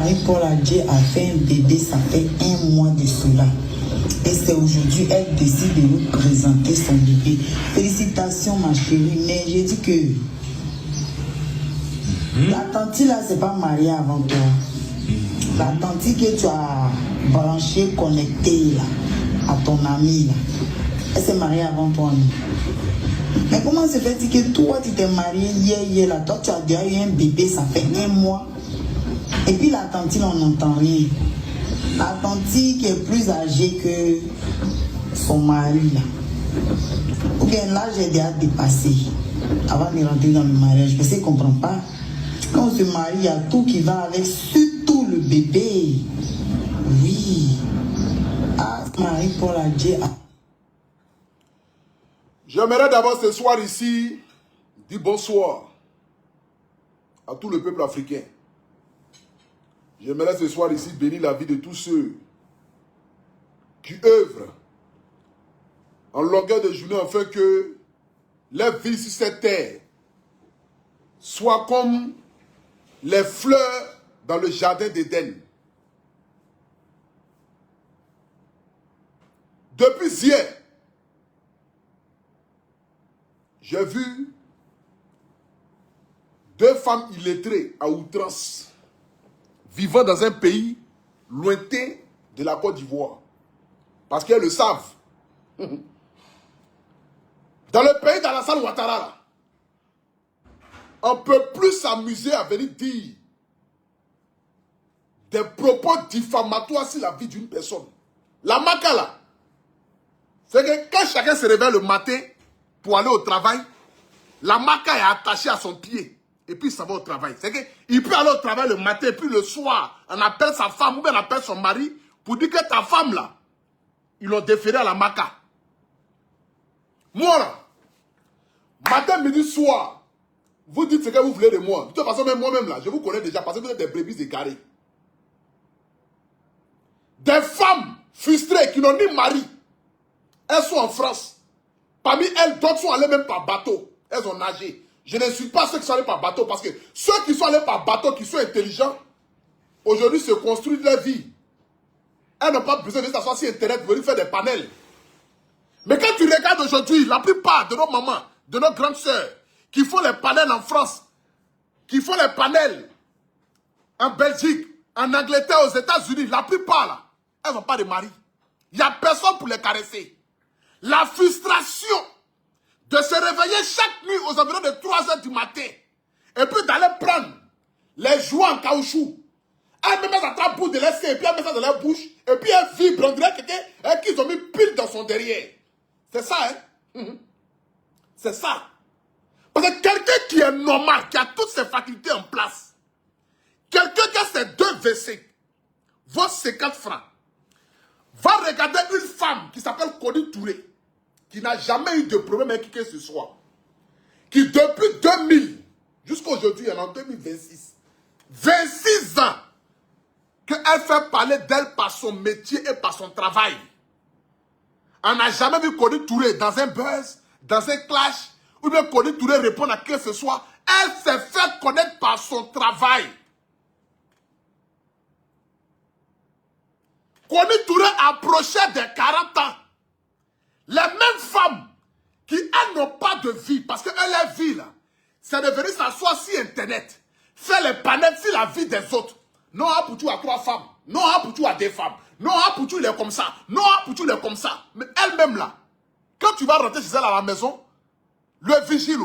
Marie-Paul Adjei a fait un bébé, ça fait 1 mois de cela. Et c'est aujourd'hui, elle décide de nous présenter son bébé. Félicitations ma chérie, mais j'ai dit que la tante là, c'est pas mariée avant toi. La tante que tu as branchée, connectée là, à ton ami là, elle s'est mariée avant toi. Mais comment se fait-il que toi, tu t'es marié hier là, toi tu as déjà eu un bébé, ça fait 1 mois. Et puis la tante, on n'entend rien. La tante qui est plus âgée que son mari là. Ou bien l'âge est déjà dépassé avant de rentrer dans le mariage. Parce qu'elle ne comprend pas. Quand on se marie, il y a tout qui va avec, surtout le bébé. Oui. Ah, Marie-Paul Adjei. J'aimerais d'abord ce soir ici dire bonsoir à tout le peuple africain. J'aimerais ce soir ici bénir la vie de tous ceux qui œuvrent en longueur de journée afin que leur vie sur cette terre soit comme les fleurs dans le jardin d'Éden. Depuis hier, j'ai vu 2 femmes illettrées à outrance vivant dans un pays lointain de la Côte d'Ivoire. Parce qu'elles le savent. Dans le pays d'Alassane Ouattara, là, on ne peut plus s'amuser à venir dire des propos diffamatoires sur la vie d'une personne. La maca là, c'est que quand chacun se réveille le matin pour aller au travail, la maca est attachée à son pied. Et puis ça va au travail. C'est qu'il peut aller au travail le matin et puis le soir, on appelle sa femme ou bien on appelle son mari pour dire que ta femme là, ils l'ont déféré à la maca. Moi là, matin, midi, soir, vous dites ce que vous voulez de moi. De toute façon, même moi-même là, je vous connais déjà parce que vous êtes des brebis égarées. Des femmes frustrées qui n'ont ni mari, elles sont en France. Parmi elles, d'autres sont allées même par bateau. Elles ont nagé. Je n'insulte pas ceux qui sont allés par bateau parce que ceux qui sont allés par bateau, qui sont intelligents, aujourd'hui se construisent leur vie. Elles n'ont pas besoin de s'asseoir sur Internet pour venir faire des panels. Mais quand tu regardes aujourd'hui, la plupart de nos mamans, de nos grandes sœurs, qui font les panels en France, qui font les panels en Belgique, en Angleterre, aux États-Unis, la plupart là, elles n'ont pas de mari. Il n'y a personne pour les caresser. La frustration de se réveiller chaque nuit aux environs de 3 h du matin et puis d'aller prendre les jouets en caoutchouc. Elle met ça dans la bouche de laisser et puis elle met ça dans la bouche et puis elle vibre, on dirait quelqu'un qu'ils ont mis pile dans son derrière. C'est ça, hein? C'est ça. Parce que quelqu'un qui est normal, qui a toutes ses facultés en place, quelqu'un qui a ses 2 WC, vaut 50 francs, va regarder une femme qui s'appelle Koni Touré, qui n'a jamais eu de problème avec qui que ce soit, qui depuis 2000 jusqu'à aujourd'hui, elle est en 2026, 26 ans, qu'elle fait parler d'elle par son métier et par son travail. On n'a jamais vu Koni Touré dans un buzz, dans un clash, ou bien Koni Touré répondre à qui que ce soit. Elle s'est fait connaître par son travail. Koni Touré approchait des 40 ans. Les mêmes femmes qui, elles, n'ont pas de vie, parce que leur vie, là, c'est de venir s'asseoir sur Internet, faire les panels sur la vie des autres. Non, pour tout à 3 femmes. Non, pour tout à 2 femmes. Non, pour tout, il est comme ça. Non, pour tout, il est comme ça. Mais elle-même, là, quand tu vas rentrer chez elle à la maison, le vigile,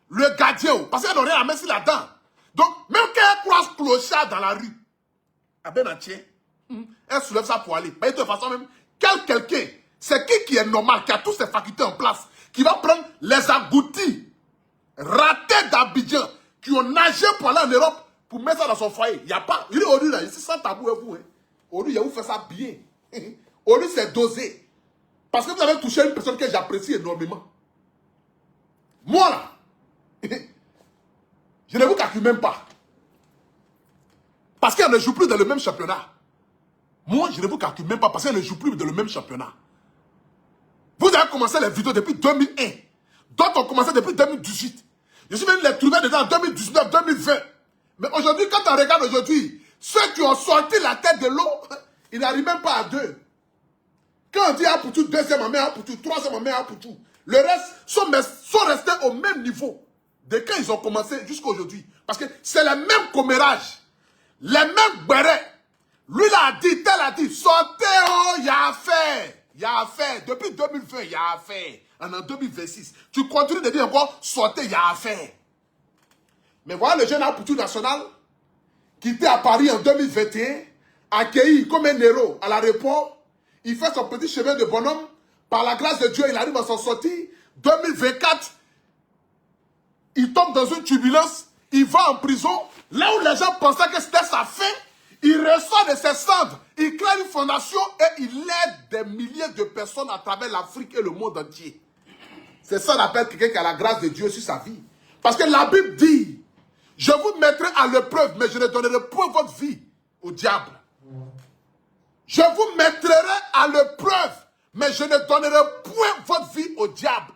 le gardien, parce qu'elle n'a rien à mettre sur la dent. Donc, même quand elle croise clochard dans la rue, ah ben, elle soulève ça pour aller. Mais de toute façon, même, quelqu'un, c'est qui est normal, qui a toutes ses facultés en place, qui va prendre les agoutis ratés d'Abidjan, qui ont nagé pour aller en Europe, pour mettre ça dans son foyer. Il n'y a pas. Il dit, aujourd'hui, là, ici, sans tabou et vous. Hein. Aujourd'hui, vous faites ça bien. Aujourd'hui, c'est dosé. Parce que vous avez touché une personne que j'apprécie énormément. Moi, là, je ne vous calcule même pas. Parce qu'elle ne joue plus dans le même championnat. Moi, je ne vous calcule même pas parce qu'elle ne joue plus dans le même championnat. Vous avez commencé les vidéos depuis 2001. D'autres ont commencé depuis 2018. Je suis venu les trouver déjà en 2019, 2020. Mais aujourd'hui, quand on regarde aujourd'hui, Ceux qui ont sorti la tête de l'eau, ils n'arrivent même pas à 2. Quand on dit un pour tout, deuxième en met un pour tout, troisième en met un pour tout. Le reste sont restés au même niveau de quand ils ont commencé jusqu'à aujourd'hui. Parce que c'est le même commérage, les mêmes bérets. Lui, il a dit, tel a dit, sortez, oh, il y a affaire. Il y a affaire. Depuis 2020, il y a affaire. En 2026, tu continues de dire encore, sortez, il y a affaire. Mais voilà le jeune Apoutou national qui était à Paris en 2021, accueilli comme un héros à l'aéroport. Il fait son petit chemin de bonhomme. Par la grâce de Dieu, il arrive à s'en sortir. 2024, il tombe dans une turbulence. Il va en prison. Là où les gens pensaient que c'était sa fin, il ressort de ses cendres. Il crée une fondation et il aide des milliers de personnes à travers l'Afrique et le monde entier. C'est ça qu'on appelle quelqu'un qui a la grâce de Dieu sur sa vie. Parce que la Bible dit, je vous mettrai à l'épreuve, mais je ne donnerai point votre vie au diable. Je vous mettrai à l'épreuve, mais je ne donnerai point votre vie au diable.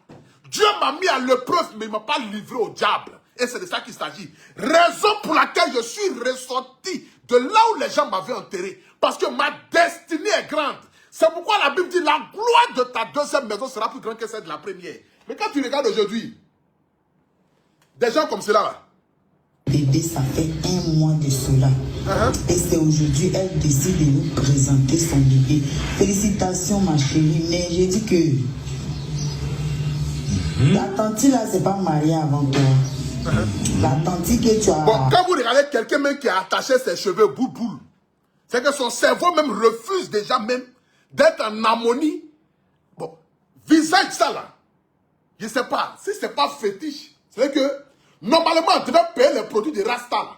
Dieu m'a mis à l'épreuve, mais il ne m'a pas livré au diable. Et c'est de ça qu'il s'agit. Raison pour laquelle je suis ressorti de là où les gens m'avaient enterré. Parce que ma destinée est grande. C'est pourquoi la Bible dit, la gloire de ta deuxième maison sera plus grande que celle de la première. Mais quand tu regardes aujourd'hui, des gens comme cela là, bébé, ça fait 1 mois de cela. Et c'est aujourd'hui, elle décide de nous présenter son bébé. Félicitations, ma chérie. Mais j'ai dit que la tante là, c'est pas mariée avant toi. La tante que tu as... Bon, quand vous regardez quelqu'un même qui a attaché ses cheveux boule, c'est que son cerveau même refuse déjà même d'être en harmonie. Bon, visage ça là, je ne sais pas, si c'est pas fétiche, c'est que normalement on devait payer les produits de Rasta là,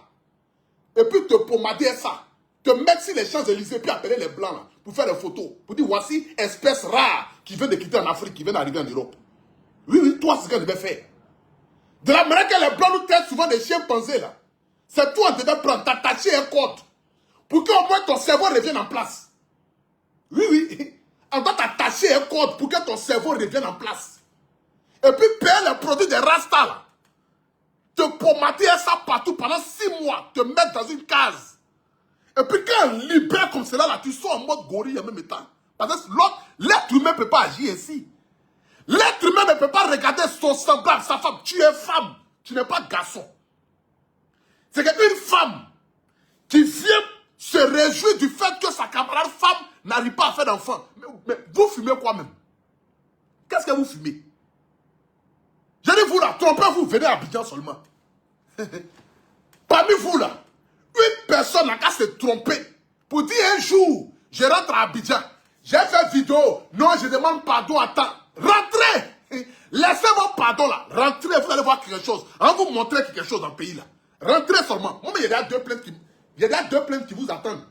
et puis te pomader ça, te mettre sur les Champs-Élysées, puis appeler les blancs là, pour faire des photos, pour dire voici espèce rare qui vient de quitter en Afrique, qui vient d'arriver en Europe. Oui, toi c'est ce qu'on devait faire. De la manière que les blancs nous traitent souvent des chiens pensés là, c'est toi on devait prendre, t'attacher un code, pour qu'au moins ton cerveau revienne en place. Oui, on doit t'attacher un code pour que ton cerveau revienne en place. Et puis payer les produits des Rasta là, te pomader ça partout pendant 6 mois, te mettre dans une case. Et puis quand on libère comme cela là, tu sors en mode gorille en même temps. Parce que l'être humain ne peut pas agir ainsi. L'être humain ne peut pas regarder son semblable, sa femme. Tu es femme, tu n'es pas garçon. C'est qu'une femme qui vient se réjouir du fait que sa camarade femme n'arrive pas à faire d'enfant. Mais vous fumez quoi même? Qu'est-ce que vous fumez? Je dis vous là, trompez-vous, venez à Abidjan seulement. Parmi vous là, une personne n'a qu'à se tromper pour dire un jour, je rentre à Abidjan, j'ai fait vidéo, non je demande pardon à temps. Rentrez! Laissez-moi pardon là, rentrez, vous allez voir quelque chose. On va vous montrer quelque chose dans le pays là. Rentrez seulement. Moi, il y a 2 plaintes qui vous attendent.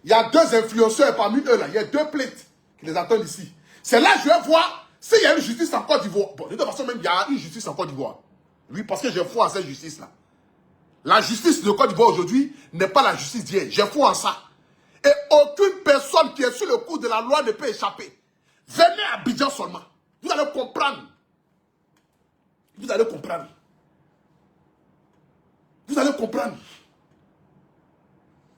Il y a 2 influenceurs parmi eux là, il y a 2 plaintes qui les attendent ici. C'est là que je vais voir s'il y a une justice en Côte d'Ivoire. Bon, de toute façon, même il y a une justice en Côte d'Ivoire. Oui, parce que j'ai foi en cette justice-là. La justice de Côte d'Ivoire aujourd'hui n'est pas la justice d'hier. J'ai foi en ça. Et aucune personne qui est sur le coup de la loi ne peut échapper. Venez à Abidjan seulement. Vous allez comprendre. Vous allez comprendre. Vous allez comprendre.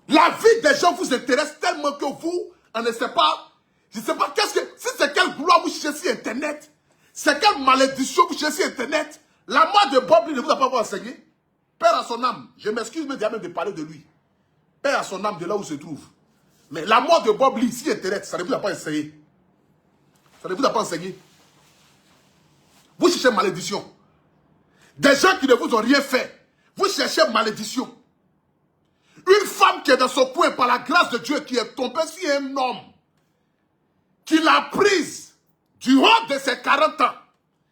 La vie des gens vous intéresse tellement que vous, on ne sait pas. Je ne sais pas qu'est-ce que... Si c'est quelle gloire vous cherchez sur Internet, c'est quelle malédiction vous cherchez sur Internet. La mort de Bob Lee ne vous a pas enseigné. Père à son âme. Je m'excuse même de parler de lui. Père à son âme de là où il se trouve. Mais la mort de Bob Lee sur Internet, ça ne vous a pas enseigné. Ça ne vous a pas enseigné. Vous cherchez malédiction. Des gens qui ne vous ont rien fait. Vous cherchez malédiction. Une femme qui est dans son coin par la grâce de Dieu, qui est tombée sur un homme, qui l'a prise du haut de ses 40 ans,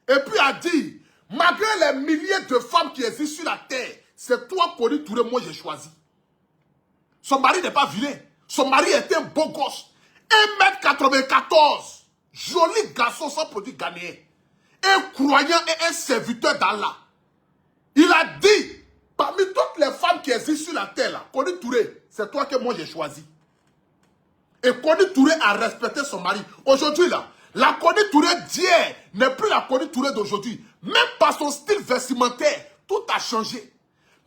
et puis a dit, malgré les milliers de femmes qui existent sur la terre, c'est toi, Kony Touré, moi j'ai choisi. Son mari n'est pas vilain. Son mari était un beau gosse. 1m94. Joli garçon sans produit ghanéen. Un croyant et un serviteur d'Allah. Il a dit, parmi toutes les femmes qui existent sur la terre, là, Kony Touré, c'est toi que moi j'ai choisi. Et Kony Touré a respecté son mari. Aujourd'hui, là, la Kony Touré d'hier n'est plus la Kony Touré d'aujourd'hui. Même par son style vestimentaire, tout a changé.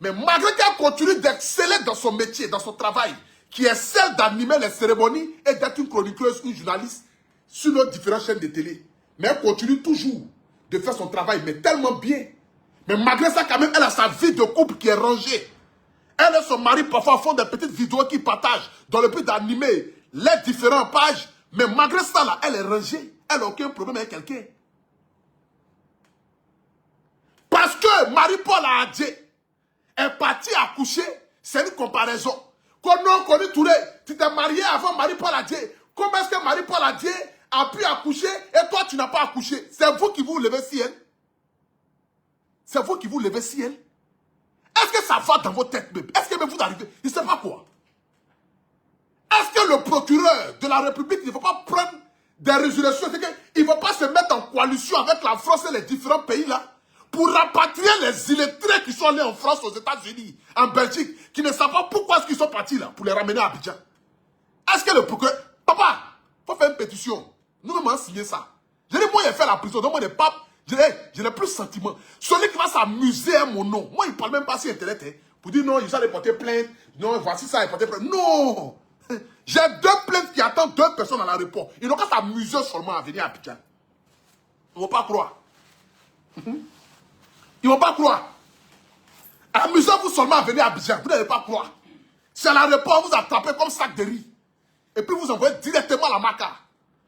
Mais malgré qu'elle continue d'exceller dans son métier, dans son travail, qui est celle d'animer les cérémonies et d'être une chroniqueuse ou une journaliste sur nos différentes chaînes de télé. Mais elle continue toujours de faire son travail, mais tellement bien. Mais malgré ça, quand même, elle a sa vie de couple qui est rangée. Elle et son mari, parfois, font des petites vidéos qu'ils partagent dans le but d'animer les différentes pages. Mais malgré ça, là, elle est rangée. Elle n'a aucun problème avec quelqu'un. Parce que Marie-Paul Adjé est partie accoucher, c'est une comparaison. Connu Touré, tu t'es marié avant Marie-Paul Adjé. Comment est-ce que Marie-Paul Adjé a pu accoucher et toi tu n'as pas accouché? C'est vous qui vous levez si elle. C'est vous qui vous levez si elle. Est-ce que ça va dans vos têtes même? Est-ce que vous arrivez? Je ne sais pas quoi. Est-ce que le procureur de la République ne va pas prendre des résolutions? C'est qu'il ne va pas se mettre en coalition avec la France et les différents pays là pour rapatrier les illettrés qui sont allés en France, aux États-Unis, en Belgique, qui ne savent pas pourquoi est-ce qu'ils sont partis là, pour les ramener à Abidjan. Est-ce que le procureur... Papa, il faut faire une pétition. Nous m'avons signé ça. Je dis, moi, il fait la prison, donc moi, je n'ai pas... Je n'ai plus sentiment. Celui qui va s'amuser à mon nom, moi, il ne parle même pas sur Internet, hein, pour dire non, il va porter plainte, non, voici ça, il porter plainte. Non! J'ai 2 plaintes qui attendent 2 personnes à l'aéroport. Ils n'ont qu'à s'amuser seulement à venir à Abidjan. Ils ne vont pas croire. Ils ne vont pas croire. Amusez-vous seulement à venir à Abidjan. Vous n'allez pas croire. C'est à l'aéroport, vous attrapez comme sac de riz. Et puis vous envoyez directement à la Maca.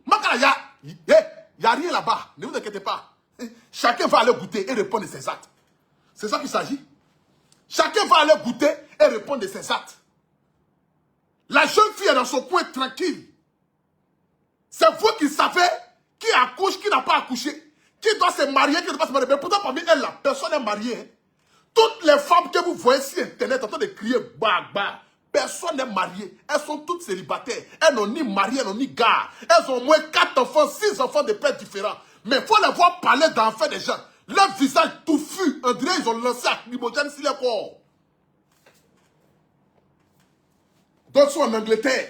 Maca, il n'y a rien là-bas. Ne vous inquiétez pas. Chacun va aller goûter et répondre de ses actes. C'est ça qu'il s'agit. Chacun va aller goûter et répondre de ses actes. La jeune fille est dans son coin tranquille. C'est vous qui savez qui accouche, qui n'a pas accouché. Qui doit se marier, qui ne doit pas se marier. Mais pourtant, parmi elles, là, personne n'est marié. Hein. Toutes les femmes que vous voyez sur Internet en train de crier bah, bah, personne n'est marié. Elles sont toutes célibataires. Elles n'ont ni mari, elles n'ont ni gars. Elles ont au moins 4 enfants, 6 enfants de pères différents. Mais il faut les voir parler d'enfants des gens. Leur visage touffu. On dirait qu'ils ont lancé à Climogène sur les corps. D'autres sont en Angleterre.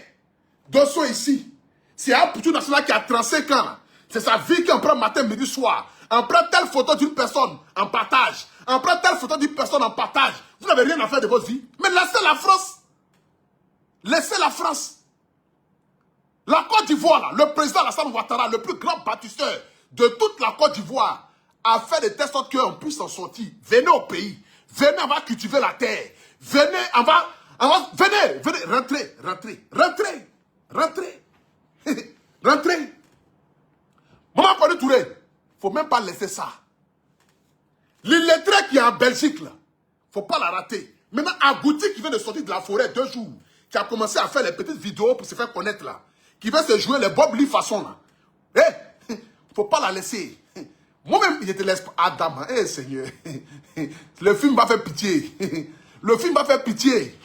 D'autres sont ici. C'est un Poutou national qui a 35 ans. C'est sa vie qui en prend matin, midi, soir. On prend telle photo d'une personne en partage. On prend telle photo d'une personne en partage. Vous n'avez rien à faire de votre vie. Mais laissez la France. Laissez la France. La Côte d'Ivoire, le président Alassane Ouattara, le plus grand bâtisseur de toute la Côte d'Ivoire, a fait de telle sorte qu'on puisse en sortir. Venez au pays. Venez, on va cultiver la terre. Venez, venez, rentrez. Rentrez. Maman Connu Touré, il ne faut même pas laisser ça. L'illettré qui est en Belgique, là, il ne faut pas la rater. Maintenant, Agouti qui vient de sortir de la forêt 2 jours, qui a commencé à faire les petites vidéos pour se faire connaître, là, qui va se jouer les Bob Lee façon, là. Il ne faut pas la laisser. Moi-même, je te laisse pas. Adam, Seigneur. Le film va faire pitié. Le film va faire pitié.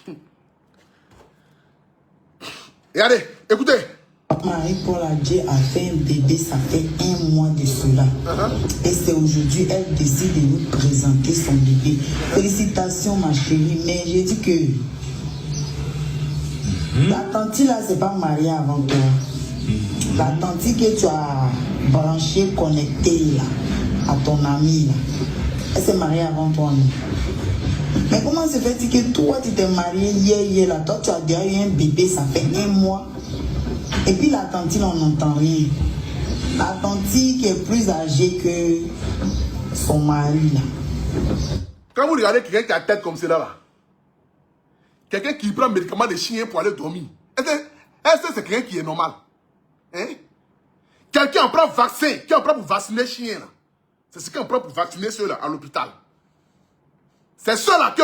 Regardez, écoutez. Marie-Paul Adjé a fait un bébé, ça fait 1 mois de cela. Et c'est aujourd'hui, elle décide de nous présenter son bébé. Félicitations, ma chérie. Mais j'ai dit que la tante là, c'est pas mariée avant toi. La tante que tu as branchée, connectée là, à ton ami là, elle s'est mariée avant toi. Non? Mais comment se fait-il que toi, tu t'es marié hier là, toi, tu as déjà eu un bébé, ça fait 1 mois. Et puis la tante, on n'entend rien. La tante qui est plus âgée que son mari là. Quand vous regardez quelqu'un qui a la tête comme cela là, quelqu'un qui prend médicaments de chien pour aller dormir, est-ce que c'est quelqu'un qui est normal? Hein? Quelqu'un en prend vaccin, qui en prend pour vacciner chien là. C'est ce qu'on prend pour vacciner ceux-là à l'hôpital. C'est ceux-là que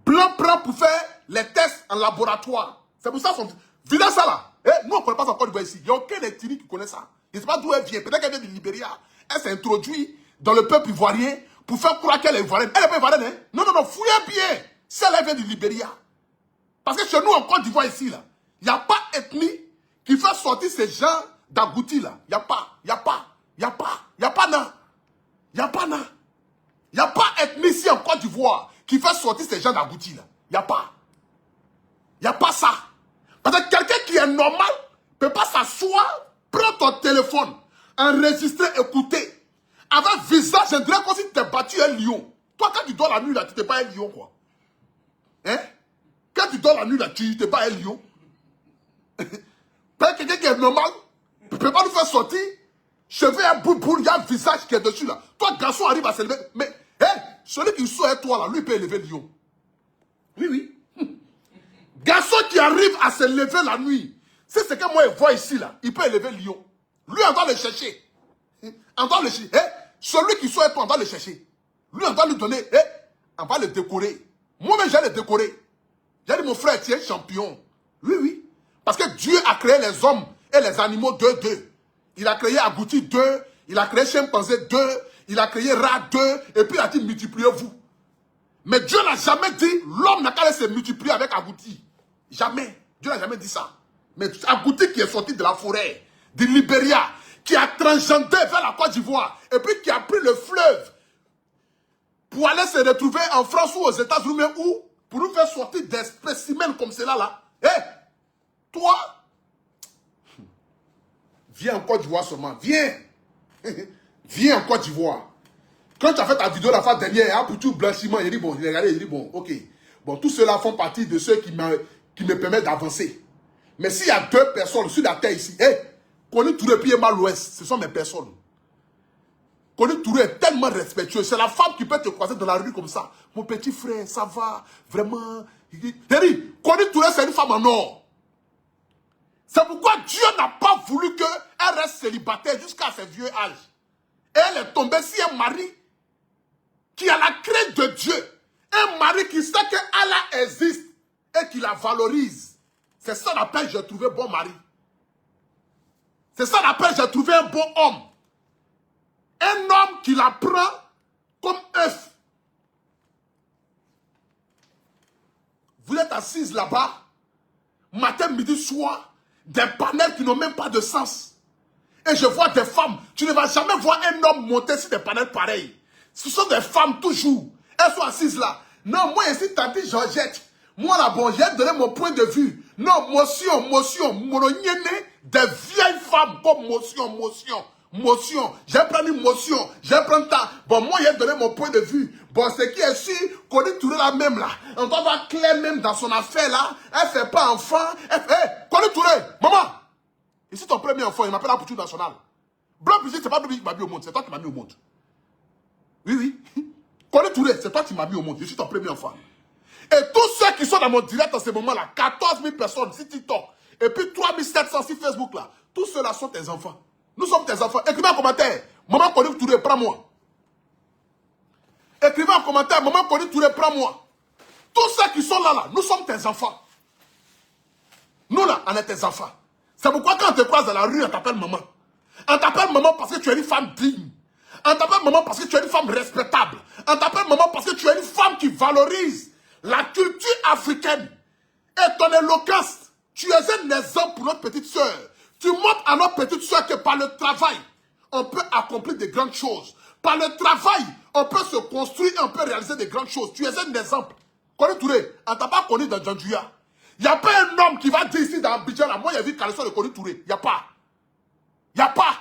Blanc prend pour faire les tests en laboratoire. C'est pour ça qu'on... Videz ça là. Nous, on ne connaît pas encore d'Ivoire ici. Il n'y a aucun ethnie qui connaît ça. Je ne sais pas d'où elle vient. Peut-être qu'elle vient du Libéria. Elle s'est introduite dans le peuple ivoirien pour faire croire qu'elle est ivoirienne. Elle n'est pas ivoirienne, hein? Non, fouillez bien. Celle-là vient du Libéria. Parce que chez nous, en Côte d'Ivoire ici, là, il n'y a pas ethnie qui fait sortir ces gens d'Agouti, là. Il n'y a pas, non. Il n'y a pas ethnie ici en Côte d'Ivoire qui fait sortir ces gens d'Agouti, là. Il n'y a pas. Il n'y a pas ça. Parce que quelqu'un qui est normal ne peut pas s'asseoir, prendre ton téléphone, enregistrer, écouter. Avec visage, je dirais comme si tu t'es battu un lion. Toi, quand tu dors la nuit, là, tu t'es pas un lion, quoi. Hein? Quand tu dors la nuit, là, tu te bats un lion. Quelqu'un qui est normal, tu ne peux pas nous faire sortir. Cheveux un boule, il y a un visage qui est dessus là. Toi, garçon, arrive à s'élever. Mais, celui qui sort avec toi là, lui peut élever le lion. Oui, oui. Garçon qui arrive à se lever la nuit. C'est ce que moi je vois ici là. Il peut élever le lion. Lui, on doit le chercher. On doit le chercher. Celui qui sort avec toi, on doit le chercher. Lui, on doit lui donner. On va le décorer. Moi-même, j'ai le décorer. J'ai dit, mon frère, tu es champion. Oui, oui. Parce que Dieu a créé les hommes et les animaux deux. Il a créé agouti 2, il a créé chimpanzé 2, il a créé rat 2, et puis il a dit multipliez-vous. Mais Dieu n'a jamais dit l'homme n'a qu'à se multiplier avec agouti. Jamais. Dieu n'a jamais dit ça. Mais agouti qui est sorti de la forêt, du Libéria, qui a transgendé vers la Côte d'Ivoire, et puis qui a pris le fleuve pour aller se retrouver en France ou aux États-Unis, mais où pour nous faire sortir des spécimens comme cela là. Toi, viens en Côte d'Ivoire seulement. Viens. Viens en Côte d'Ivoire. Quand tu as fait ta vidéo la fois dernière, pour tout blanchiment, il dit bon, regardez, il dit bon, ok. Bon, tous ceux-là font partie de ceux qui me permettent d'avancer. Mais s'il y a 2 personnes sur la terre ici, Kony Touré et Emma l'Ouest, ce sont mes personnes. Kony Touré est tellement respectueux. C'est la femme qui peut te croiser dans la rue comme ça. Mon petit frère, ça va, vraiment. Kony Touré, c'est une femme en or. C'est pourquoi Dieu n'a pas voulu qu'elle reste célibataire jusqu'à ses vieux âges. Et elle est tombée sur un mari qui a la crainte de Dieu. Un mari qui sait que Allah existe et qui la valorise. C'est ça qu'on appelle j'ai trouvé bon mari. C'est ça qu'on appelle j'ai trouvé un bon homme. Un homme qui la prend comme œuf. Vous êtes assise là-bas, matin, midi, soir, des panels qui n'ont même pas de sens. Et je vois des femmes. Tu ne vas jamais voir un homme monter sur des panels pareils. Ce sont des femmes toujours. Elles sont assises là. Non, moi ici, tante Georgette. Moi là, bon, j'ai donné mon point de vue. Non, motion. Des vieilles femmes comme motion. J'ai pris une motion. J'ai pris ça. Bon, moi, j'ai donné mon point de vue. Bon, ce qui est sûr, qu'on est toujours la même là. On doit voir Claire même dans son affaire là. Elle fait pas enfant. Qu'on est Touré, maman. Ici, ton premier enfant, il m'appelle la Poutou nationale. Blanc, c'est pas lui qui m'a mis au monde, c'est toi qui m'as mis au monde. Oui, oui. Qu'on est Touré, c'est toi qui m'as mis au monde. Je suis ton premier enfant. Et tous ceux qui sont dans mon direct en ce moment-là, 14 000 personnes sur TikTok, et puis 3 700 sur Facebook là, tous ceux-là sont tes enfants. Nous sommes tes enfants. Écrivez en commentaire, maman Kony Touré, prends-moi. Écrivez en commentaire, maman Kony Touré, prends-moi. Tous ceux qui sont là, nous sommes tes enfants. Nous là, on est tes enfants. C'est pourquoi quand on te croise dans la rue, on t'appelle maman. On t'appelle maman parce que tu es une femme digne. On t'appelle maman parce que tu es une femme respectable. On t'appelle maman parce que tu es une femme qui valorise la culture africaine. Et ton éloquence, tu es un exemple pour notre petite soeur. Tu montres à notre petite soeur que par le travail, on peut accomplir de grandes choses. Par le travail, on peut se construire et on peut réaliser de grandes choses. Tu es un exemple. Kony Touré, on t'a pas connu dans Djandjouya. Il n'y a pas un homme qui va dire ici dans Abidjan, là, moi j'ai vu Caleçon de Kony Touré. Il n'y a pas. Il n'y a pas.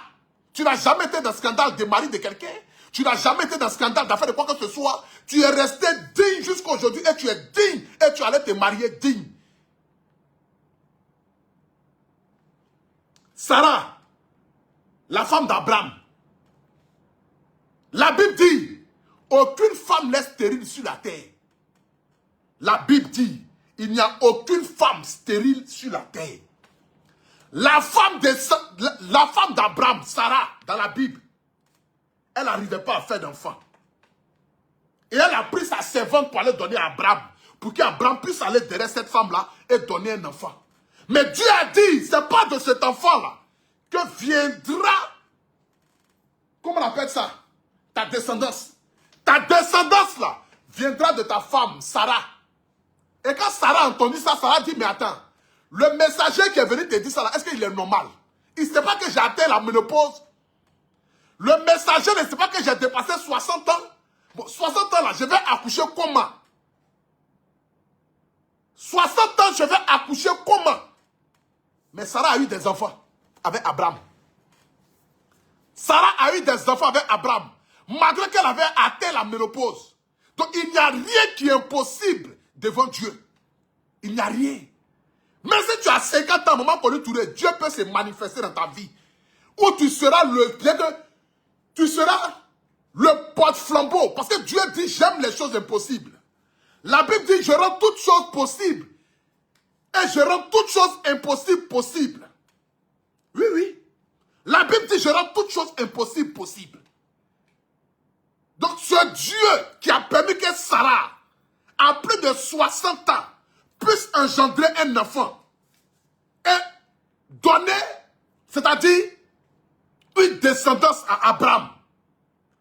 Tu n'as jamais été dans le scandale de mari de quelqu'un. Tu n'as jamais été dans le scandale d'affaires de quoi que ce soit. Tu es resté digne jusqu'à aujourd'hui et tu es digne et tu allais te marier digne. Sarah, la femme d'Abraham. La Bible dit, aucune femme n'est stérile sur la terre. La Bible dit, il n'y a aucune femme stérile sur la terre. La femme d'Abraham, Sarah, dans la Bible, elle n'arrivait pas à faire d'enfant. Et elle a pris sa servante pour aller donner à Abraham, pour qu'Abraham puisse aller derrière cette femme-là et donner un enfant. Mais Dieu a dit, ce n'est pas de cet enfant-là que viendra, comment on appelle ça, ta descendance. Ta descendance là viendra de ta femme, Sarah. Et quand Sarah a entendu ça, Sarah dit, mais attends, le messager qui est venu te dire ça là, est-ce qu'il est normal? Il ne sait pas que j'ai atteint la ménopause. Le messager ne sait pas que j'ai dépassé 60 ans. Bon, 60 ans là, je vais accoucher comment? 60 ans, je vais accoucher comment? Mais Sarah a eu des enfants avec Abraham. Sarah a eu des enfants avec Abraham, malgré qu'elle avait atteint la ménopause. Donc il n'y a rien qui est impossible devant Dieu. Il n'y a rien. Mais si tu as 50 ans, Maman Kony Touré, Dieu peut se manifester dans ta vie. Où tu seras le porte-flambeau. Parce que Dieu dit, j'aime les choses impossibles. La Bible dit, je rends toutes choses possibles. Et je rends toutes choses impossibles possibles. Oui, oui. La Bible dit, je rends toutes choses impossibles possibles. Donc, ce Dieu qui a permis que Sarah, à plus de 60 ans, puisse engendrer un enfant et donner, c'est-à-dire une descendance à Abraham.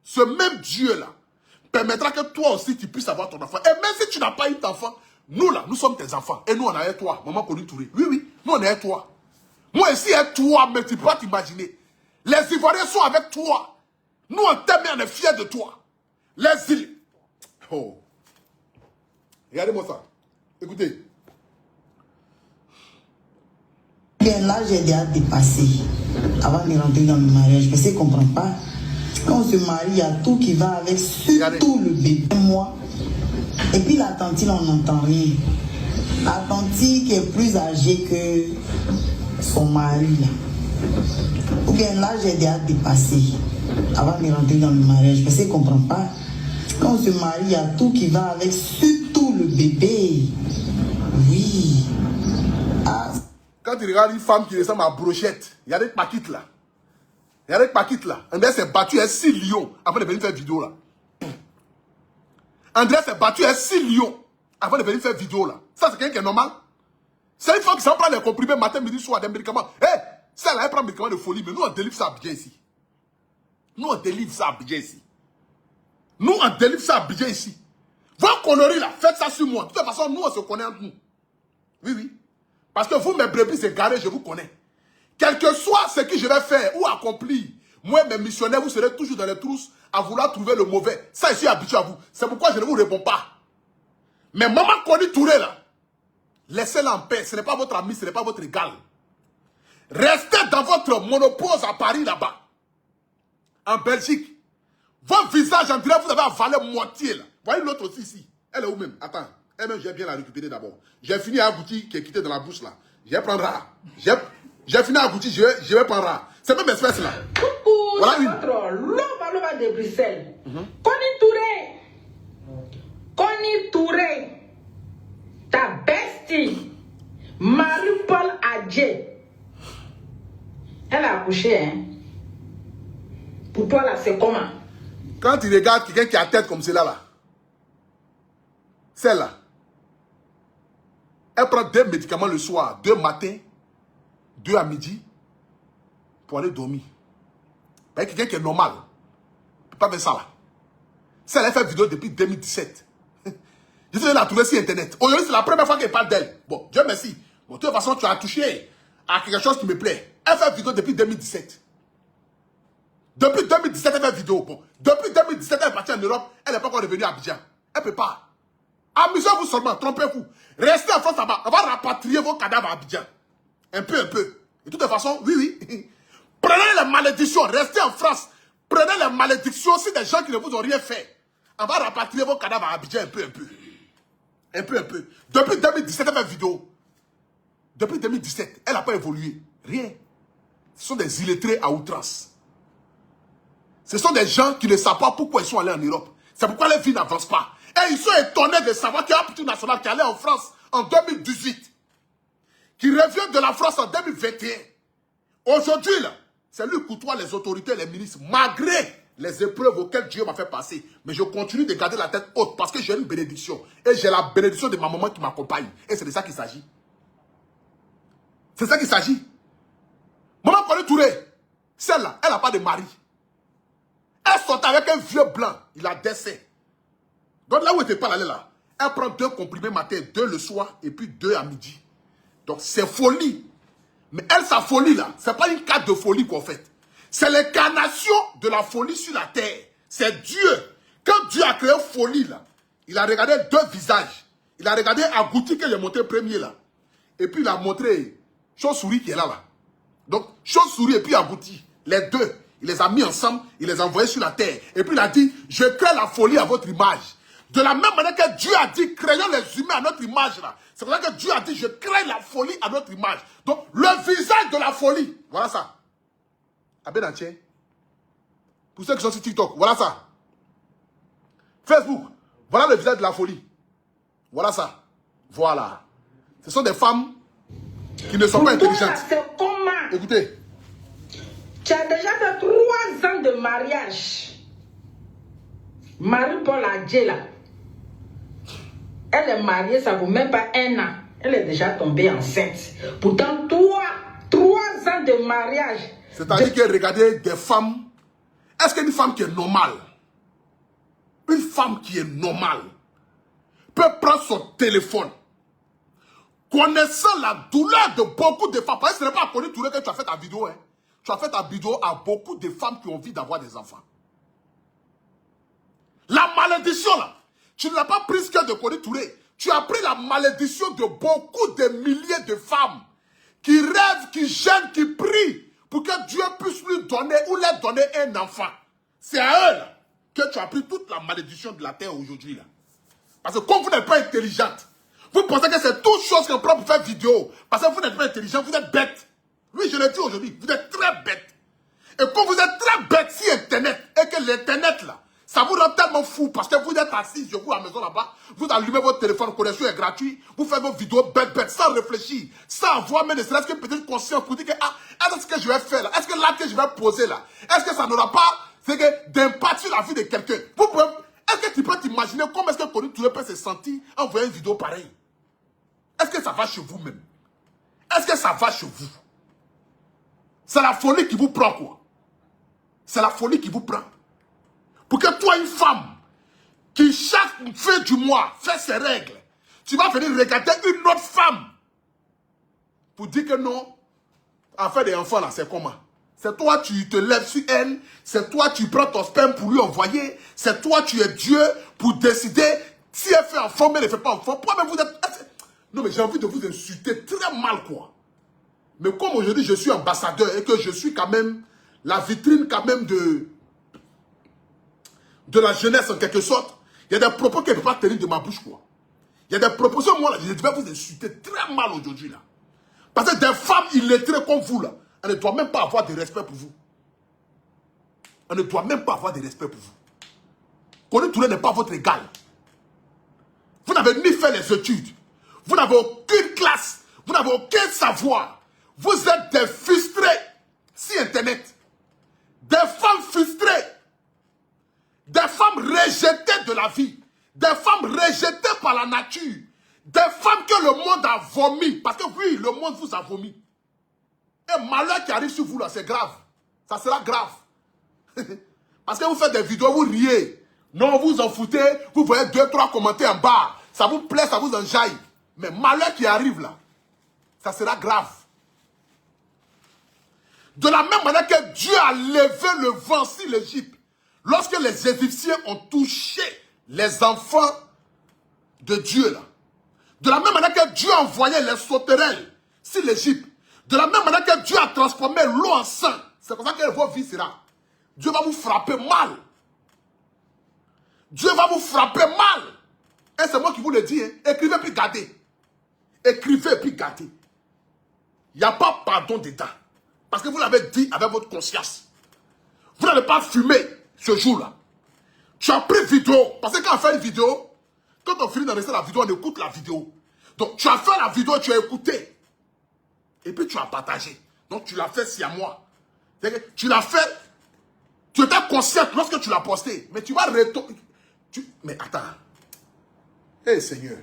Ce même Dieu-là permettra que toi aussi tu puisses avoir ton enfant. Et même si tu n'as pas eu d'enfant, nous là, nous sommes tes enfants. Et nous on a avec toi, Maman Kony Touré. Oui, oui, nous on est avec toi. Moi ici, avec toi, mais tu peux pas t'imaginer. Les Ivoiriens sont avec toi. Nous on t'aime et on est fiers de toi. Les îles. Oh. Regardez-moi ça. Écoutez. Bien, là, j'ai déjà dépassé avant de rentrer dans le mariage. Parce que je ne comprends pas. Quand on se marie, il y a tout qui va avec, surtout le bébé. Moi. Et puis la tantine, on n'entend rien. La tantine qui est plus âgée que son mari. Là. Ou bien là, j'ai déjà dépassé avant de rentrer dans le mariage. Parce que je ne comprends pas. Quand on se marie, il y a tout qui va avec, surtout le bébé. Oui. Ah. Quand tu regardes une femme qui ressemble à brochette, il y a des paquites là. Il y a des paquites là. André s'est battu à 6 lions avant de venir faire vidéo là. André s'est battu à 6 lions avant de venir faire vidéo là. Ça c'est quelqu'un qui est normal. C'est une femme qui s'en prend les comprimés matin, midi, soir, des médicaments. Hé, celle-là elle prend des médicaments de folie, mais nous on délivre ça bien ici. Nous on délivre ça bien ici. Nous on délivre ça bien ici. Vos conneries là, faites ça sur moi. De toute façon, nous on se connaît entre nous. Oui, oui. Parce que vous, mes brebis égarés, je vous connais. Quel que soit ce que je vais faire ou accomplir, moi, mes missionnaires, vous serez toujours dans les trousses à vouloir trouver le mauvais. Ça, je suis habitué à vous. C'est pourquoi je ne vous réponds pas. Mais Maman Kony Touré, là, laissez-la en paix. Ce n'est pas votre ami, ce n'est pas votre égal. Restez dans votre monopause à Paris, là-bas. En Belgique. Votre visage, en direct, vous avez avalé moitié, là. Voyez l'autre aussi, ici. Elle est où même? Attends. Elle-même, j'ai bien la récupérer d'abord. J'ai fini à Agouti qui est quitté dans la bouche là. Je vais prendre rare. J'ai fini à Agouti, je vais prendre rare. C'est même espèce là. Coucou, voilà c'est votre Loba de Bruxelles. Kony Touré. Kony Touré. Ta bestie. Marie-Paul Adjé. Elle a accouché, hein. Pour toi là, c'est comment? Quand tu regardes quelqu'un qui a la tête comme celle-là, là, celle-là, elle prend 2 médicaments le soir, 2 matin, 2 à midi, pour aller dormir. Quelqu'un qui est normal, ne peut pas faire ça là. Celle-là, elle fait vidéo depuis 2017. Je suis la trouver sur Internet. Aujourd'hui, c'est la première fois qu'elle parle d'elle. Bon, Dieu merci. Bon, de toute façon, tu as touché à quelque chose qui me plaît. Elle fait vidéo depuis 2017. Depuis 2017, elle fait vidéo. Bon, depuis 2017, elle est partie en Europe. Elle n'est pas encore revenue à Abidjan. Elle ne peut pas. Amusez-vous seulement, trompez-vous. Restez en France là-bas. On va rapatrier vos cadavres à Abidjan. Un peu, un peu. Et de toute façon, oui, oui. Prenez les malédictions. Restez en France. Prenez les malédictions aussi des gens qui ne vous ont rien fait. On va rapatrier vos cadavres à Abidjan un peu, un peu. Un peu, un peu. Depuis 2017, elle fait vidéo. Depuis 2017, elle n'a pas évolué. Rien. Ce sont des illettrés à outrance. Ce sont des gens qui ne savent pas pourquoi ils sont allés en Europe. C'est pourquoi les vies n'avancent pas. Et ils sont étonnés de savoir qu'il y a un petit national qui est allé en France en 2018. Qui revient de la France en 2021. Aujourd'hui, là, c'est lui qui côtoie les autorités et les ministres, malgré les épreuves auxquelles Dieu m'a fait passer. Mais je continue de garder la tête haute parce que j'ai une bénédiction. Et j'ai la bénédiction de ma maman qui m'accompagne. Et c'est de ça qu'il s'agit. C'est de ça qu'il s'agit. Maman Kony Touré, celle-là, elle n'a pas de mari. Elle sort avec un vieux blanc. Il a décès. Donc là où elle n'était pas allée là, elle prend 2 comprimés matin, 2 le soir et puis 2 à midi. Donc c'est folie. Mais elle, sa folie là, c'est pas une carte de folie qu'on fait. C'est l'incarnation de la folie sur la terre. C'est Dieu. Quand Dieu a créé folie là, il a regardé 2 visages. Il a regardé Agouti que j'ai montré premier là. Et puis il a montré Chauve-souris qui est là. Donc Chauve-souris et puis Agouti. Les 2. Il les a mis ensemble, il les a envoyés sur la terre. Et puis il a dit, je crée la folie à votre image. De la même manière que Dieu a dit, créons les humains à notre image là. C'est pour ça que Dieu a dit, je crée la folie à notre image. Donc, le visage de la folie, voilà ça. Abénatier. Pour ceux qui sont sur TikTok, voilà ça. Facebook, voilà le visage de la folie. Voilà ça. Voilà. Ce sont des femmes qui ne sont pas intelligentes. C'est comment? Écoutez. Tu as déjà fait 3 ans de mariage. Marie-Paul Adjé là. Elle est mariée, ça ne vaut même pas 1 an. Elle est déjà tombée enceinte. Pourtant, 3 ans de mariage. C'est-à-dire que regardez des femmes. Est-ce qu'une femme qui est normale, une femme qui est normale, peut prendre son téléphone, connaissant la douleur de beaucoup de femmes, parce que ce n'est pas à Connie Touré que tu as fait ta vidéo. Hein. Tu as fait ta vidéo à beaucoup de femmes qui ont envie d'avoir des enfants. La malédiction là, tu ne l'as pas prise que de Connie Touré. Tu as pris la malédiction de beaucoup de milliers de femmes qui rêvent, qui gênent, qui prient pour que Dieu puisse lui donner ou leur donner un enfant. C'est à eux là, que tu as pris toute la malédiction de la terre aujourd'hui là. Parce que comme vous n'êtes pas intelligente, vous pensez que c'est toute chose qu'on prend pour faire vidéo. Parce que vous n'êtes pas intelligent, vous êtes bête. Oui, je le dis aujourd'hui, vous êtes très bête. Et comme vous êtes très bête si Internet, et que l'Internet là, ça vous rend tellement fou parce que vous êtes assis, je vous à la maison là-bas, vous allumez votre téléphone, connexion est gratuite, vous faites vos vidéos bête, sans réfléchir, sans avoir même ne serait-ce qu'une petite conscience pour dire que, ah, est-ce que je vais faire là, est-ce que l'acte que je vais poser là, est-ce que ça n'aura pas, c'est que d'impact sur la vie de quelqu'un. Vous pouvez, est-ce que tu peux t'imaginer comment est-ce que Connie Touré peut se sentir en voyant une vidéo pareille? Est-ce que ça va chez vous même? Est-ce que ça va chez vous? C'est la folie qui vous prend quoi? C'est la folie qui vous prend. Pour que toi, une femme, qui chaque fin du mois fait ses règles, tu vas venir regarder une autre femme pour dire que non, en fait des enfants là, c'est comment? C'est toi, tu te lèves sur elle, c'est toi, tu prends ton sperme pour lui envoyer, c'est toi, tu es Dieu pour décider si elle fait enfant, mais elle ne fait pas enfant. Pourquoi même vous êtes... Non mais j'ai envie de vous insulter très mal quoi. Mais comme aujourd'hui je suis ambassadeur et que je suis quand même la vitrine quand même de la jeunesse en quelque sorte, il y a des propos qui ne peuvent pas tenir de ma bouche quoi. Il y a des propositions, moi là, je vais vous insulter très mal aujourd'hui là. Parce que des femmes illettrées comme vous là, on ne doit même pas avoir de respect pour vous. On ne doit même pas avoir de respect pour vous. Connie Touré n'est pas votre égal. Vous n'avez ni fait les études. Vous n'avez aucune classe. Vous n'avez aucun savoir. Vous êtes des frustrés sur Internet. Des femmes frustrées. Des femmes rejetées de la vie. Des femmes rejetées par la nature. Des femmes que le monde a vomi. Parce que oui, le monde vous a vomi. Un malheur qui arrive sur vous là, c'est grave. Ça sera grave. Parce que vous faites des vidéos, vous riez. Non, vous en foutez. Vous voyez 2-3 commentaires en bas. Ça vous plaît, ça vous enjaille. Mais malheur qui arrive là, ça sera grave. De la même manière que Dieu a levé le vent sur l'Égypte, lorsque les Égyptiens ont touché les enfants de Dieu là, de la même manière que Dieu a envoyé les sauterelles sur l'Égypte, de la même manière que Dieu a transformé l'eau en sang, c'est comme ça que votre vie sera. Dieu va vous frapper mal. Dieu va vous frapper mal. Et c'est moi qui vous le dis, hein. Écrivez puis gardez. Écrivez puis gardez. Il n'y a pas pardon dedans. Parce que vous l'avez dit avec votre conscience. Vous n'avez pas fumé ce jour-là. Tu as pris vidéo. Parce que quand on fait une vidéo, quand on finit d'enregistrer la vidéo, on écoute la vidéo. Donc tu as fait la vidéo, tu as écouté. Et puis tu as partagé. Donc tu l'as fait si à moi. Tu l'as fait. Tu étais conscient lorsque tu l'as posté. Mais tu vas retourner. Mais attends. Hé Seigneur.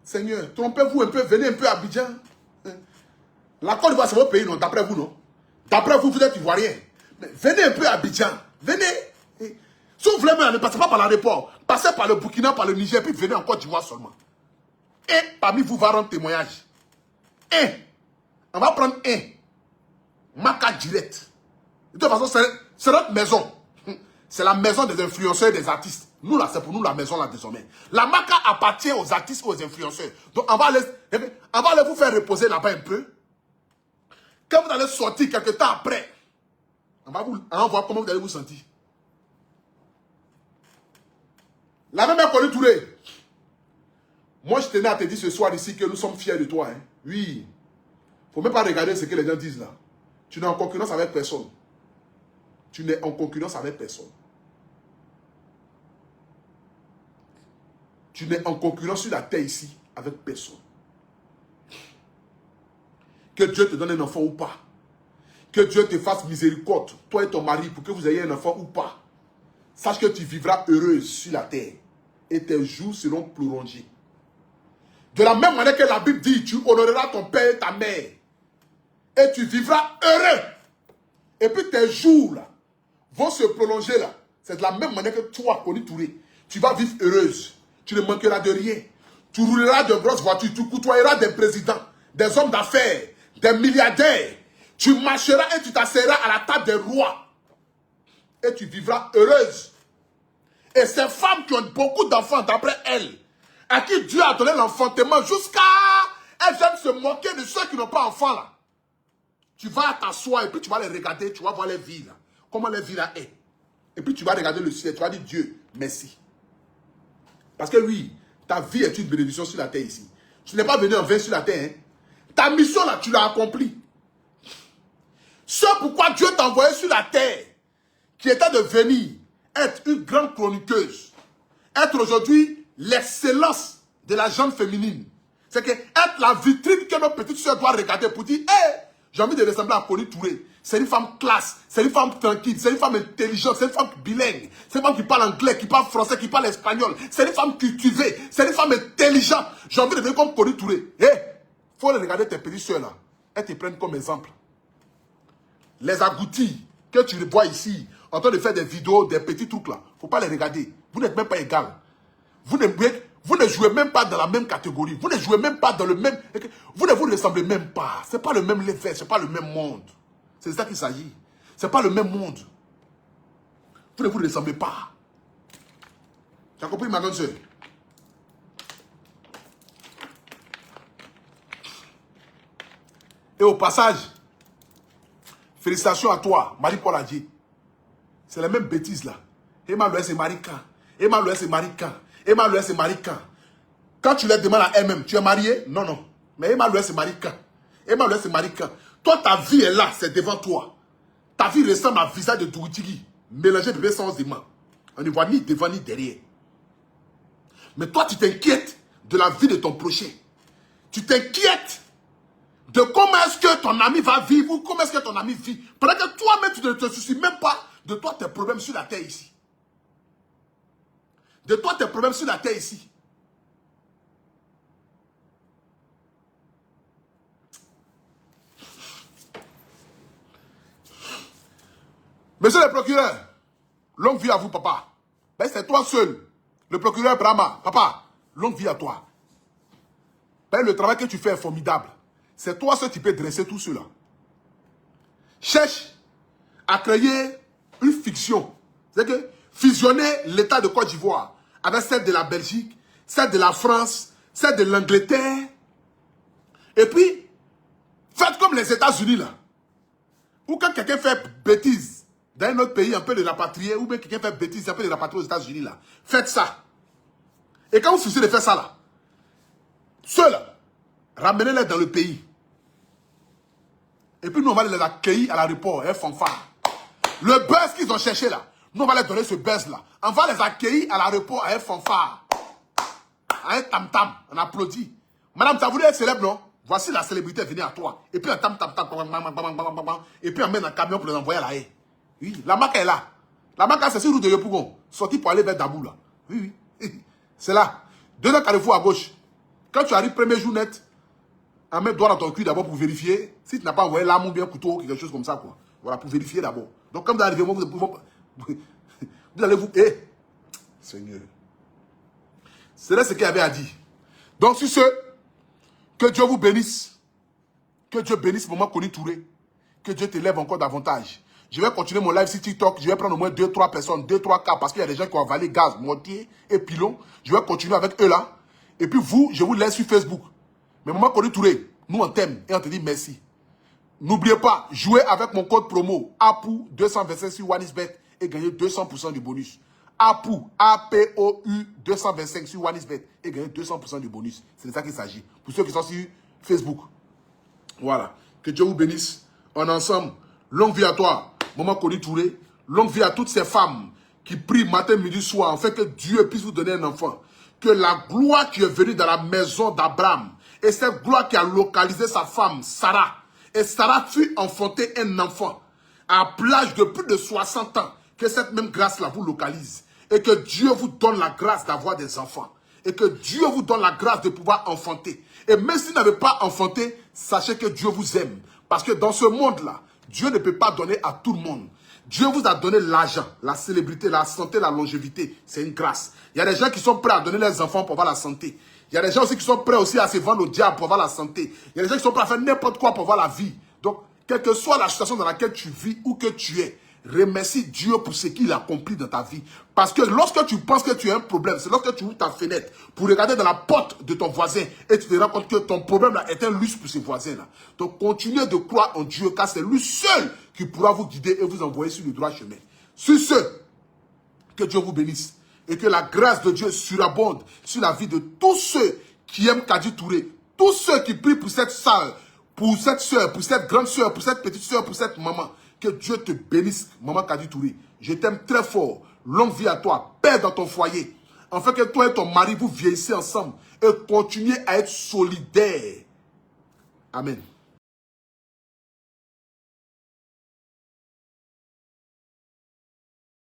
Seigneur, trompez-vous un peu. Venez un peu à Abidjan. La Côte d'Ivoire, c'est votre pays, non? D'après vous, non? D'après vous, vous êtes ivoirien. Mais venez un peu à Abidjan. Venez. Si vous voulez, ne passez pas par l'aéroport. Passez par le Burkina, par le Niger, puis venez en Côte d'Ivoire seulement. Et parmi vous va rendre témoignage. On va prendre un. Maka direct. De toute façon, c'est notre maison. C'est la maison des influenceurs et des artistes. Nous, là, c'est pour nous la maison, là, désormais. La Maka appartient aux artistes et aux influenceurs. Donc, on va aller vous faire reposer là-bas un peu. Quand vous allez sortir quelques temps après, on va voir comment vous allez vous sentir. La même Koni Touré. Moi, je tenais à te dire ce soir ici que nous sommes fiers de toi. Hein. Oui. Faut même pas regarder ce que les gens disent là. Tu n'es en concurrence avec personne. Tu n'es en concurrence avec personne. Tu n'es en concurrence sur la terre ici avec personne. Que Dieu te donne un enfant ou pas. Que Dieu te fasse miséricorde, toi et ton mari, pour que vous ayez un enfant ou pas. Sache que tu vivras heureuse sur la terre. Et tes jours seront prolongés. De la même manière que la Bible dit, tu honoreras ton père et ta mère. Et tu vivras heureux. Et puis tes jours là, vont se prolonger là. C'est de la même manière que toi, Koni Touré, tu vas vivre heureuse. Tu ne manqueras de rien. Tu rouleras de grosses voitures. Tu côtoyeras des présidents, des hommes d'affaires, des milliardaires. Tu marcheras et tu t'asseoiras à la table des rois. Et tu vivras heureuse. Et ces femmes qui ont beaucoup d'enfants d'après elles, à qui Dieu a donné l'enfantement jusqu'à... Elles viennent se moquer de ceux qui n'ont pas d'enfants là. Tu vas t'asseoir et puis tu vas les regarder, tu vas voir les vies là. Comment les vies là est. Et puis tu vas regarder le ciel, tu vas dire Dieu, merci. Parce que oui, ta vie est une bénédiction sur la terre ici. Tu n'es pas venu en vain sur la terre. Hein. Ta mission là, tu l'as accomplie. Ce pourquoi Dieu t'a envoyé sur la terre, qui était de venir être une grande chroniqueuse, être aujourd'hui l'excellence de la gente féminine. C'est que être la vitrine que nos petites soeurs doivent regarder pour dire, hey, j'ai envie de ressembler à Koni Touré. C'est une femme classe, c'est une femme tranquille, c'est une femme intelligente, c'est une femme bilingue, c'est une femme qui parle anglais, qui parle français, qui parle espagnol, c'est une femme cultivée, c'est une femme intelligente. J'ai envie de devenir comme Koni Touré. Hey, faut regarder tes petites soeurs là. Elles te prennent comme exemple. Les agoutis que tu vois ici, en train de faire des vidéos, des petits trucs là, faut pas les regarder. Vous n'êtes même pas égal. Vous ne jouez même pas dans la même catégorie. Vous ne jouez même pas dans le même... Vous ne vous ressemblez même pas. Ce n'est pas le même level, ce n'est pas le même monde. C'est de ça qu'il s'agit. Ce n'est pas le même monde. Vous ne vous ressemblez pas. Tu as compris, ma grande soeur? Et au passage, félicitations à toi, Marie-Paul Adjé. C'est la même bêtise là. Emmanuel, c'est Marika. Emmanuel, c'est Marika. Emmanuel, c'est Marika. Quand tu les demandes à elle-même, tu es marié? Non, non. Mais Emmanuel, c'est Marika. Emmanuel, c'est Marika. Toi, ta vie est là, c'est devant toi. Ta vie ressemble à un visage de Douitigi. Mélangé bébé sans aimant. On ne voit ni devant ni derrière. Mais toi, tu t'inquiètes de la vie de ton prochain. Tu t'inquiètes de comment est-ce que ton ami va vivre ou comment est-ce que ton ami vit. Pendant que toi-même, tu ne te soucies même pas de toi, tes problèmes sur la terre ici. De toi, tes problèmes sur la terre ici. Monsieur le procureur, longue vie à vous, papa. Ben, c'est toi seul. Le procureur Brahma, papa, longue vie à toi. Ben, le travail que tu fais est formidable. C'est toi seul qui peux dresser tout cela. Cherche à créer une fiction. C'est que fusionner l'État de Côte d'Ivoire avec celle de la Belgique, celle de la France, celle de l'Angleterre. Et puis, faites comme les États-Unis là. Ou quand quelqu'un fait bêtise dans un autre pays, un peu de rapatrier, ou bien quelqu'un fait bêtise, un peu de rapatrier aux États-Unis là. Faites ça. Et quand vous finissez de faire ça là, ceux-là, ramenez-les dans le pays. Et puis nous, on va les accueillir à l'aéroport, un fanfare. Le buzz qu'ils ont cherché là, nous, on va les donner ce buzz là. On va les accueillir à l'aéroport à un fanfare. À un tam-tam, on applaudit. Madame, tu as voulu être célèbre, non? Voici la célébrité venue à toi. Et puis un tam-tam-tam, et puis on met un camion pour les envoyer à la haie. Oui, la marque est là. La marque, c'est sur route de Yopougon. Sorti pour aller vers Dabou là. Oui, oui. C'est là. Deuxième carrefour à gauche. Quand tu arrives, premier jour net, on met le doigt dans ton cul d'abord pour vérifier si tu n'as pas envoyé l'arme ou bien un couteau ou quelque chose comme ça, quoi. Voilà, pour vérifier d'abord. Donc, comme vous arrivez, vous allez vous... Eh, Seigneur. C'est là ce qu'il y avait à dire. Donc, sur ce, que Dieu vous bénisse. Que Dieu bénisse Maman Koni Touré. Que Dieu t'élève encore davantage. Je vais continuer mon live sur TikTok. Je vais prendre au moins 2-3 personnes, 2-3 cas, parce qu'il y a des gens qui ont avalé gaz, mortier et pilon. Je vais continuer avec eux là. Et puis vous, je vous laisse sur Facebook. Mais Maman Koni Touré, nous on t'aime et on te dit merci. N'oubliez pas, jouez avec mon code promo APU 225 sur OneXBet et gagnez 200% du bonus. APOU, A-P-O-U 225 sur OneXBet et gagner 200% de bonus. C'est de ça qu'il s'agit. Pour ceux qui sont sur Facebook. Voilà. Que Dieu vous bénisse. On est ensemble. Longue vie à toi, Maman Kony Touré. Longue vie à toutes ces femmes qui prient matin, midi, soir, afin que Dieu puisse vous donner un enfant. Que la gloire qui est venue dans la maison d'Abraham, et cette gloire qui a localisé sa femme, Sarah, et Sarah fut enfantée un enfant à l'âge de plus de 60 ans, que cette même grâce-là vous localise. Et que Dieu vous donne la grâce d'avoir des enfants. Et que Dieu vous donne la grâce de pouvoir enfanter. Et même si vous n'avez pas enfanté, sachez que Dieu vous aime. Parce que dans ce monde-là, Dieu ne peut pas donner à tout le monde. Dieu vous a donné l'argent, la célébrité, la santé, la longévité. C'est une grâce. Il y a des gens qui sont prêts à donner leurs enfants pour avoir la santé. Il y a des gens aussi qui sont prêts aussi à se vendre au diable pour avoir la santé. Il y a des gens qui sont prêts à faire n'importe quoi pour avoir la vie. Donc, quelle que soit la situation dans laquelle tu vis ou que tu es, remercie Dieu pour ce qu'il a accompli dans ta vie. Parce que lorsque tu penses que tu as un problème, c'est lorsque tu ouvres ta fenêtre pour regarder dans la porte de ton voisin et tu te rends compte que ton problème là est un luxe pour ce voisin-là. Donc continuez de croire en Dieu car c'est lui seul qui pourra vous guider et vous envoyer sur le droit chemin. Sur ce, que Dieu vous bénisse et que la grâce de Dieu surabonde sur la vie de tous ceux qui aiment Kady Touré, tous ceux qui prient pour cette salle, pour cette soeur, pour cette grande soeur, pour cette petite soeur, pour cette maman. Que Dieu te bénisse, Maman Kady Touré. Je t'aime très fort. Longue vie à toi. Paix dans ton foyer. Afin que toi et ton mari, vous vieillissez ensemble et continuez à être solidaires. Amen.